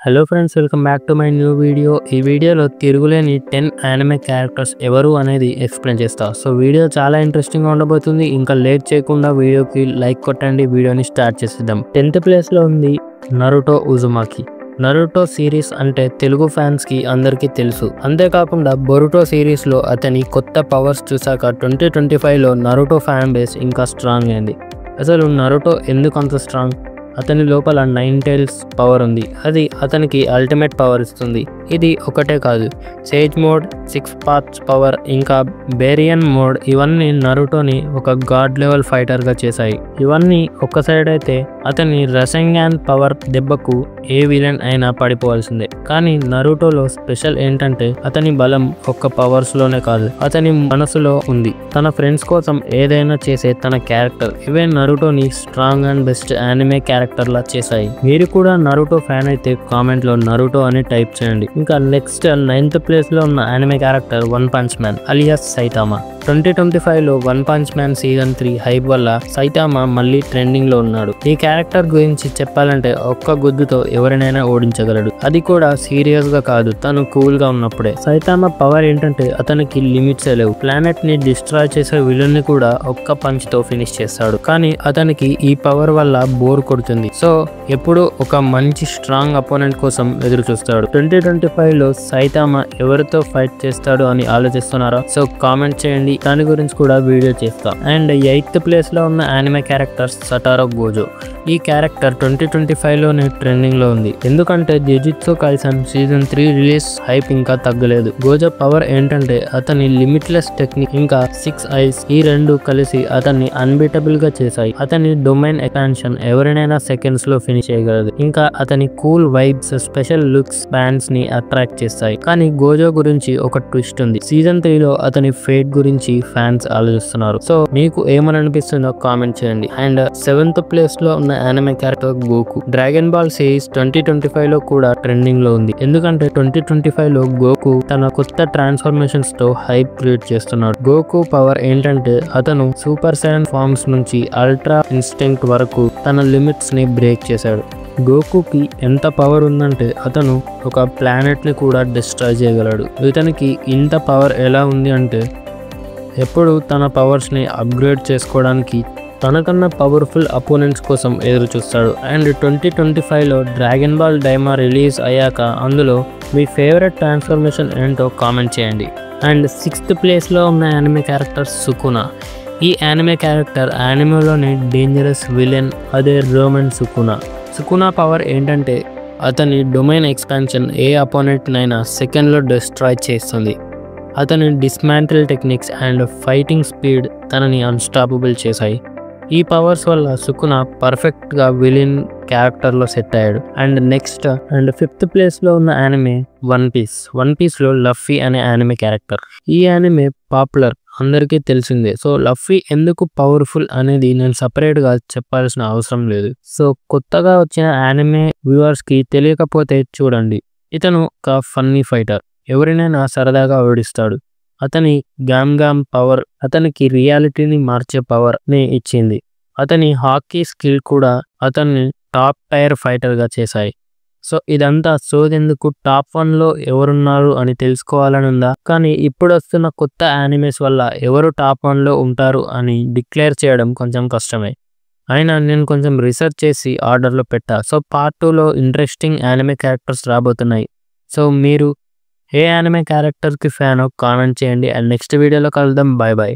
Hello friends, welcome back to my new video. ఈ వీడియోలో తిరుగులేని 10 యానిమే క్యారెక్టర్స్ ఎవరు అనేది ఎక్స్ప్లెయిన్ చేస్తా. సో వీడియో చాలా ఇంట్రెస్టింగ్గా ఉండబోతుంది. ఇంకా లేట్ చేయకుండా వీడియోకి లైక్ కొట్టండి. వీడియోని స్టార్ట్ చేసేద్దాం. 10th ప్లేస్లో ఉంది నరుటో ఉజుమాకి. నరుటో సిరీస్ అంటే తెలుగు ఫ్యాన్స్కి అందరికీ తెలుసు. అంతేకాకుండా బొరుటో సిరీస్లో అతని కొత్త పవర్స్ చూసాక 2025లో నరుటో ఫ్యాన్ బేస్ ఇంకా స్ట్రాంగ్ అయింది. అసలు నరుటో ఎందుకు అంత స్ట్రాంగ్? అతని లోపల 9 టైల్స్ పవర్ ఉంది. అది అతనికి అల్టిమేట్ పవర్ ఇస్తుంది. ఇది ఒకటే కాదు, సేజ్ మోడ్, 6 పాత్స్ పవర్, ఇంకా బేరియన్ మోడ్, ఇవన్నీ నరుటోని ఒక గాడ్ లెవెల్ ఫైటర్గా చేశాయి. ఇవన్నీ ఒక్క సైడ్ అయితే అతని రసెంగాన్ పవర్ దెబ్బకు ఏ విలన్ అయినా పడిపోవాల్సిందే. కానీ నరుటోలో స్పెషల్ ఏంటంటే అతని బలం ఒక్క పవర్స్లోనే కాదు, అతని మనసులో ఉంది. తన ఫ్రెండ్స్ కోసం ఏదైనా చేసే తన క్యారెక్టర్, ఇవే నరుటోని strong and best anime character లా చేశాయి. మీరు కూడా నరుటో ఫ్యాన్ అయితే కామెంట్ లో నరుటో అని టైప్ చేయండి. ఇంకా నెక్స్ట్ 9th ప్లేస్ లో ఉన్న anime character One Punch Man alias Saitama. 2025లో One Punch Man season 3 hype వల్ల సైతామా మళ్ళీ ట్రెండింగ్ లో ఉన్నాడు. ఈ క్యారెక్టర్ గురించి చెప్పాలంటే ఒక్క గుద్దుతో ఎవరినైనా ఓడించగలడు. అది కూడా సీరియస్ గా కాదు, తను కూల్ గా ఉన్నప్పుడే. సైతామా పవర్ ఏంటంటే అతనికి లిమిట్స్ లేవు. ప్లానెట్ ని డిస్ట్రాయ్ చేసే విలన్ ని కూడా ఒక్క పంచ్ తో ఫినిష్ చేస్తాడు. కానీ అతనికి ఈ పవర్ వల్ల బోర్ కొడుతుంది. సో ఎప్పుడు ఒక మంచి స్ట్రాంగ్ అపోనెంట్ కోసం ఎదురు చూస్తాడు. 2025లో సైతామా ఎవరితో ఫైట్ చేస్తాడు అని ఆలోచిస్తున్నారా? సో కామెంట్ చేయండి, దాని గురించి కూడా వీడియో చేస్తా. అండ్ 8th ప్లేస్ లో ఉన్న యానిమే క్యారెక్టర్ సటారో గోజో. ఈ క్యారెక్టర్ 2025లోనే ట్రెండింగ్ లో ఉంది. ఎందుకంటే జుజుత్సు కైసన్ సీజన్ 3 రిలీజ్ హైప్ ఇంకా తగ్గలేదు. గోజో పవర్ ఏంటంటే అతని లిమిట్లెస్ టెక్నిక్ ఇంకా 6 ఐస్, ఈ రెండు కలిసి అతన్ని అన్బీటబుల్ గా చేశాయి. అతని డొమైన్ ఎక్స్పాన్షన్ ఎవరినైనా సెకండ్స్ లో ఫినిష్ చేయగలదు. ఇంకా అతని cool vibes, special looks fans ని అట్రాక్ట్ చేస్తాయి. కానీ గోజో గురించి ఒక ట్విస్ట్ ఉంది. సీజన్ 3లో అతని ఫేట్ గురించి ఫ్యాన్స్ ఆలోచిస్తున్నారు. సో మీకు ఏమని అనిపిస్తుందో కామెంట్ చేయండి. అండ్ 7th ప్లేస్ లో ఉన్న anime character Goku. Dragon Ball series 2025లో కూడా ట్రెండింగ్ లో ఉంది. ఎందుకంటే 2025లో గోకు తన కొత్త ట్రాన్స్ఫర్మేషన్స్ తో హైప్ క్రియేట్ చేస్తున్నాడు. గోకు పవర్ ఏంటంటే అతను సూపర్ సైలెంట్ ఫార్మ్స్ నుంచి అల్ట్రా ఇన్స్టింక్ట్ వరకు తన లిమిట్స్ ని బ్రేక్ చేశాడు. గోకుకి ఎంత పవర్ ఉందంటే అతను ఒక ప్లానెట్ ని కూడా డిస్ట్రాయ్ చేయగలడు. ఇతనికి ఇంత పవర్ ఎలా ఉంది అంటే ఎప్పుడు తన పవర్స్ ని అప్గ్రేడ్ చేసుకోవడానికి తనకన్నా పవర్ఫుల్ అపోనెంట్స్ కోసం ఎదురు చూస్తాడు. అండ్ 2025లో డ్రాగన్ బాల్ డైమా రిలీజ్ అయ్యాక అందులో మీ ఫేవరెట్ ట్రాన్స్ఫర్మేషన్ ఏంటో కామెంట్ చేయండి. అండ్ 6th ప్లేస్లో ఉన్న యానిమే క్యారెక్టర్ సుకునా. ఈ యానిమే క్యారెక్టర్ యానిమేలోని డేంజరస్ విలన్, అదే రోమన్ సుకునా. సుకునా పవర్ ఏంటంటే అతని డొమైన్ ఎక్స్పాన్షన్ ఏ అపోనెంట్ నైనా సెకండ్లో డిస్ట్రాయ్ చేస్తుంది. అతని dismantle techniques and fighting speed తనని అన్స్టాపబుల్ చేశాయి. ఈ పవర్స్ వల్ల సుకునా పర్ఫెక్ట్గా విలన్ క్యారెక్టర్లో సెట్ అయ్యాడు. అండ్ నెక్స్ట్ 5th ప్లేస్లో ఉన్న యానిమే వన్ పీస్. వన్ పీస్లో లఫీ అనే యానిమే క్యారెక్టర్. ఈ యానిమే పాపులర్, అందరికీ తెలిసిందే. సో లఫీ ఎందుకు పవర్ఫుల్ అనేది నేను సపరేట్గా చెప్పాల్సిన అవసరం లేదు. సో కొత్తగా వచ్చిన యానిమే వ్యూవర్స్కి తెలియకపోతే చూడండి. ఇతను ఒక ఫన్నీ ఫైటర్, ఎవరినైనా సరదాగా ఓడిస్తాడు. అతని గామ్ పవర్ అతనికి రియాలిటీని మార్చే పవర్ ని ఇచ్చింది. అతని హాకీ స్కిల్ కూడా అతన్ని టాప్ టైర్ ఫైటర్గా చేశాయి. సో ఇదంతా సోదెందుకు, టాప్ 1లో ఎవరున్నారు అని తెలుసుకోవాలని ఉందా? కానీ ఇప్పుడు వస్తున్న కొత్త యానిమేస్ వల్ల ఎవరు టాప్ 1లో ఉంటారు అని డిక్లేర్ చేయడం కొంచెం కష్టమే. అయినా నేను కొంచెం రీసెర్చ్ చేసి ఆర్డర్లో పెట్టా. సో పార్ట్ 2లో ఇంట్రెస్టింగ్ యానిమే క్యారెక్టర్స్ రాబోతున్నాయి. సో మీరు ఏ యానిమే క్యారెక్టర్కి ఫ్యానో కామెంట్ చేయండి. అండ్ నెక్స్ట్ వీడియోలో కలుద్దాం. Bye bye.